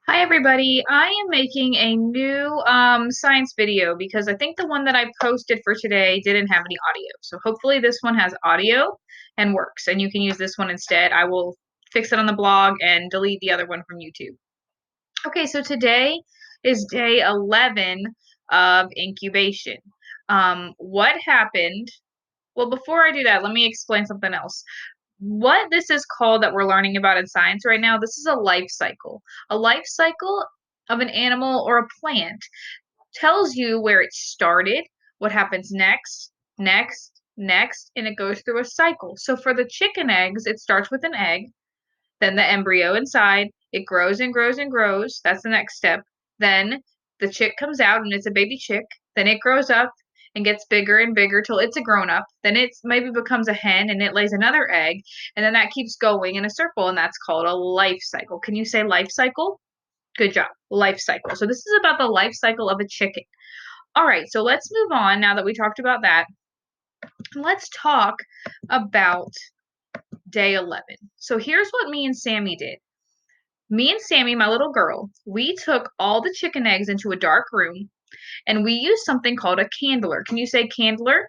Hi everybody, I am making a new science video because I think the one that I posted for today didn't have any audio. So hopefully this one has audio and works and you can use this one instead. I will fix it on the blog and delete the other one from YouTube. Okay, so today is day 11 of incubation. What happened? Well, before I do that, let me explain something else. What this is called that we're learning about in science right now, this is a life cycle. A life cycle of an animal or a plant tells you where it started, what happens next, and it goes through a cycle. So for the chicken eggs, it starts with an egg, then the embryo inside, it grows and grows and grows. That's the next step. Then the chick comes out and it's a baby chick. Then it grows up and gets bigger and bigger till it's a grown up. Then it maybe becomes a hen and it lays another egg. And then that keeps going in a circle, and that's called a life cycle. Can you say life cycle? Good job. Life cycle. So this is about the life cycle of a chicken. All right, so let's move on now that we talked about that. Let's talk about day 11. So here's what me and Sammy did. Me and Sammy, my little girl, we took all the chicken eggs into a dark room and we used something called a candler. Can you say candler?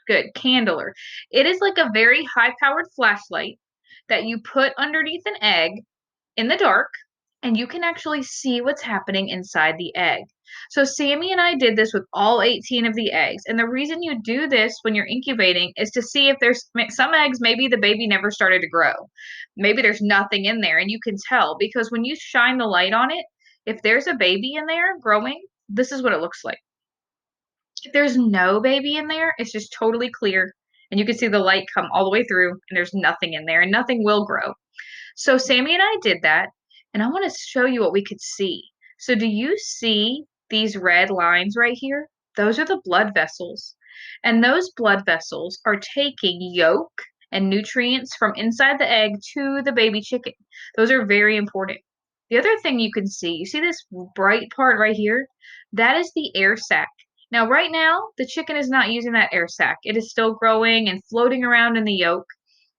Good, candler. It is like a very high-powered flashlight that you put underneath an egg in the dark, and you can actually see what's happening inside the egg. So Sammy and I did this with all 18 of the eggs. And the reason you do this when you're incubating is to see if there's some eggs, maybe the baby never started to grow. Maybe there's nothing in there, and you can tell because when you shine the light on it, if there's a baby in there growing, this is what it looks like. If there's no baby in there, it's just totally clear, and you can see the light come all the way through, and there's nothing in there, and nothing will grow. So Sammy and I did that, and I want to show you what we could see. So do you see these red lines right here? Those are the blood vessels. And those blood vessels are taking yolk and nutrients from inside the egg to the baby chicken. Those are very important. The other thing you see this bright part right here? That is the air sac. Now, right now, the chicken is not using that air sac. It is still growing and floating around in the yolk.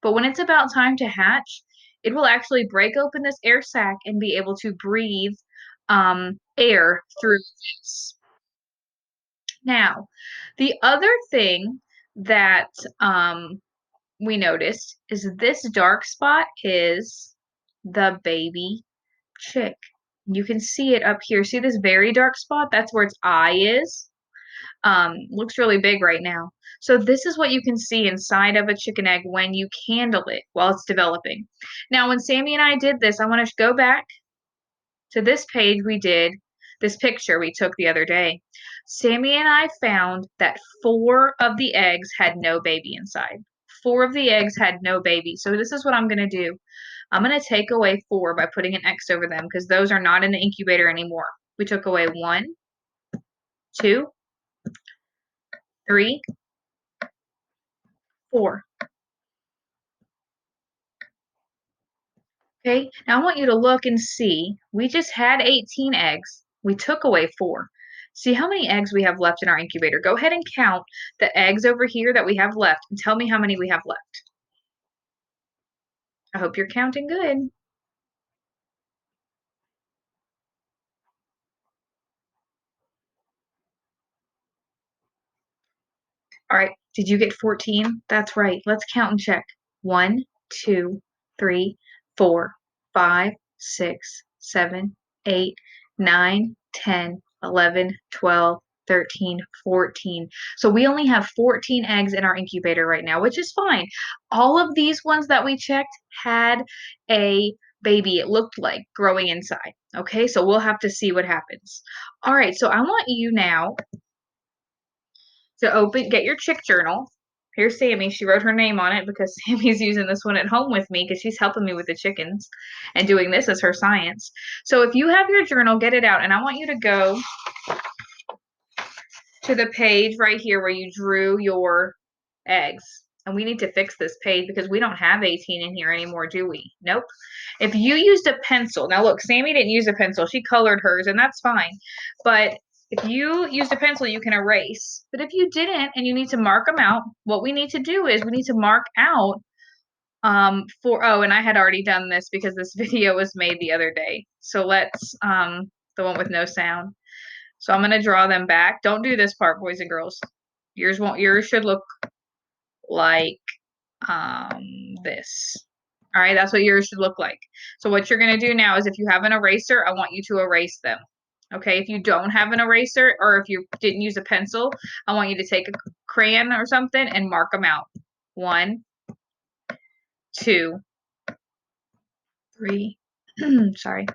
But when it's about time to hatch, it will actually break open this air sac and be able to breathe air through this. Now, the other thing that we noticed is this dark spot is the baby chick. You can see it up here. See this very dark spot? That's where its eye is. Looks really big right now. So this is what you can see inside of a chicken egg when you candle it while it's developing. Now, when Sammy and I did this, I want to go back to this page we did, this picture we took the other day. Sammy and I found that 4 of the eggs had no baby inside. 4 of the eggs had no baby. So this is what I'm going to do. I'm going to take away 4 by putting an X over them because those are not in the incubator anymore. We took away 1, 2, 3, 4. Okay, now I want you to look and see. We just had 18 eggs. We took away 4. See how many eggs we have left in our incubator. Go ahead and count the eggs over here that we have left and tell me how many we have left. I hope you're counting good. All right, did you get 14? That's right. Let's count and check. 1, 2, 3, 4, 5, 6, 7, 8, 9, 10, 11, 12, 13, 14. So we only have 14 eggs in our incubator right now, which is fine. All of these ones that we checked had a baby, it looked like, growing inside. Okay, so we'll have to see what happens. All right, so I want you now to get your chick journal. Here's Sammy. She wrote her name on it because Sammy's using this one at home with me because she's helping me with the chickens and doing this as her science. So if you have your journal, get it out. And I want you to go to the page right here where you drew your eggs. And we need to fix this page because we don't have 18 in here anymore, do we? Nope. If you used a pencil, now look, Sammy didn't use a pencil. She colored hers, and that's fine. But if you used a pencil, you can erase. But if you didn't and you need to mark them out, what we need to do is we need to mark out And I had already done this because this video was made the other day. So let's, the one with no sound. So I'm going to draw them back. Don't do this part, boys and girls. Yours should look like, this. All right, that's what yours should look like. So what you're going to do now is if you have an eraser, I want you to erase them. Okay, if you don't have an eraser or if you didn't use a pencil, I want you to take a crayon or something and mark them out. 1, 2, 3, sorry,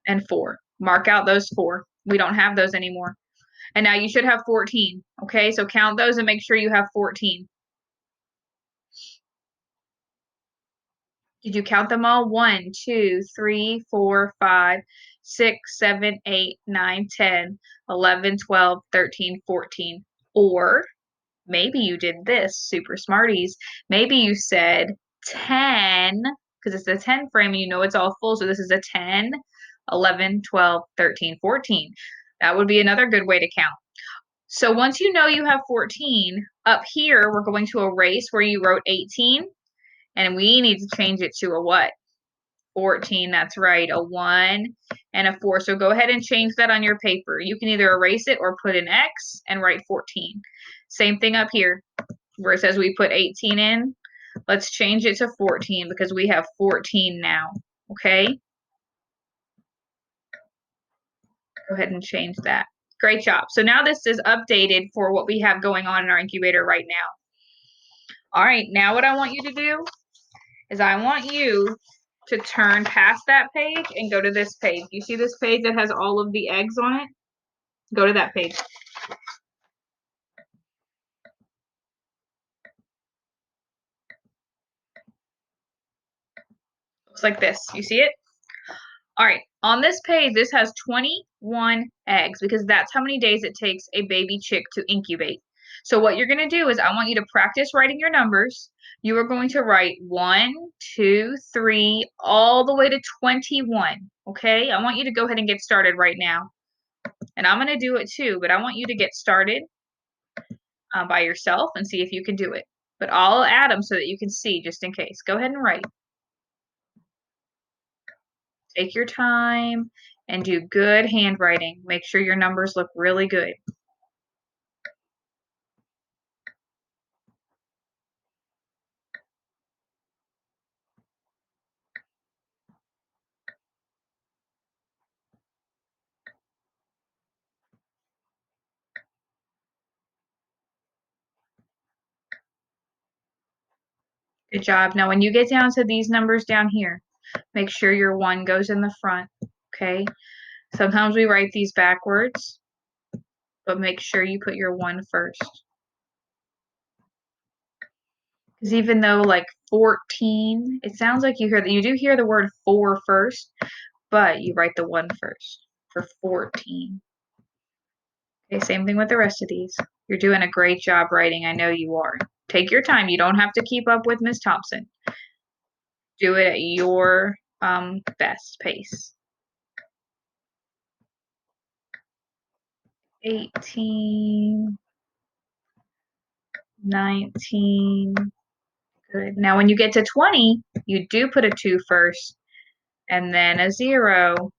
and 4. Mark out those 4. We don't have those anymore. And now you should have 14. Okay, so count those and make sure you have 14. Did you count them all? 1, 2, 3, 4, 5, 6, 7, 8, 9, 10, 11, 12, 13, 14. Or maybe you did this, super smarties. Maybe you said 10, because it's a 10 frame and you know it's all full. So this is a 10, 11, 12, 13, 14. That would be another good way to count. So once you know you have 14, up here, we're going to erase where you wrote 18. And we need to change it to a what? 14, that's right, a 1 and a 4. So go ahead and change that on your paper. You can either erase it or put an X and write 14. Same thing up here where it says we put 18 in. Let's change it to 14 because we have 14 now, okay? Go ahead and change that. Great job. So now this is updated for what we have going on in our incubator right now. All right, now what I want you to do is I want you to turn past that page and go to this page. You see this page that has all of the eggs on it? Go to that page. Looks like this. You see it? All right. On this page, this has 21 eggs because that's how many days it takes a baby chick to incubate. So what you're going to do is I want you to practice writing your numbers. You are going to write 1, 2, 3, all the way to 21. Okay? I want you to go ahead and get started right now. And I'm going to do it too, but I want you to get started by yourself and see if you can do it. But I'll add them so that you can see just in case. Go ahead and write. Take your time and do good handwriting. Make sure your numbers look really good. Good job. Now, when you get down to these numbers down here, make sure your 1 goes in the front, okay? Sometimes we write these backwards, but make sure you put your 1 first. Because even though like 14, it sounds like you do hear the word 4 first, but you write the 1 first for 14. Okay, same thing with the rest of these. You're doing a great job writing. I know you are. Take your time. You don't have to keep up with Miss Thompson. Do it at your best pace. 18, 19. Good. Now when you get to 20, you do put a 2 first, and then a 0,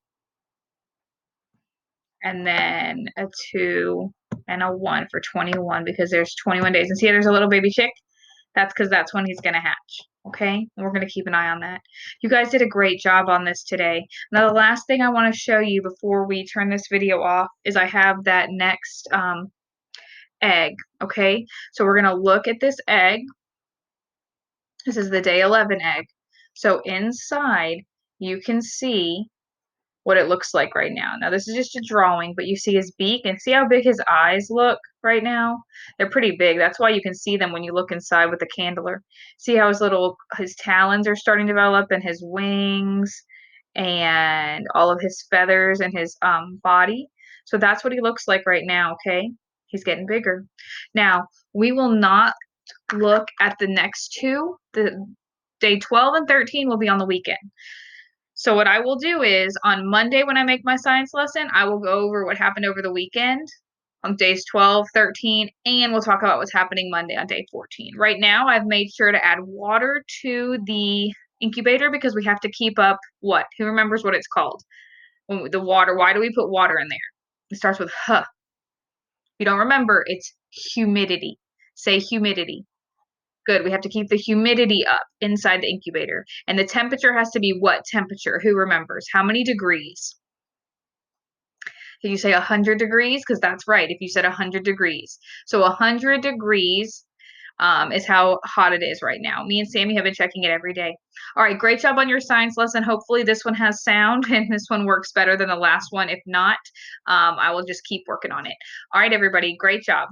and then a 2 and a 1 for 21 because there's 21 days. And see, there's a little baby chick. That's because that's when he's going to hatch. Okay? And we're going to keep an eye on that. You guys did a great job on this today. Now, the last thing I want to show you before we turn this video off is I have that next egg. Okay? So we're going to look at this egg. This is the day 11 egg. So inside, you can see what it looks like right now. Now, this is just a drawing, but you see his beak and see how big his eyes look right now? They're pretty big. That's why you can see them when you look inside with the candler. See how his talons are starting to develop and his wings and all of his feathers and his body. So that's what he looks like right now, okay? He's getting bigger. Now, we will not look at the next two. The day 12 and 13 will be on the weekend. So what I will do is on Monday when I make my science lesson, I will go over what happened over the weekend on days 12, 13, and we'll talk about what's happening Monday on day 14. Right now, I've made sure to add water to the incubator because we have to keep up what? Who remembers what it's called? The water. Why do we put water in there? It starts with H. If you don't remember, it's humidity. Say humidity. Good. We have to keep the humidity up inside the incubator. And the temperature has to be what temperature? Who remembers? How many degrees? Did you say 100 degrees? Because that's right. If you said 100 degrees. So 100 degrees is how hot it is right now. Me and Sammy have been checking it every day. All right, great job on your science lesson. Hopefully this one has sound and this one works better than the last one. If not, I will just keep working on it. All right, everybody, great job.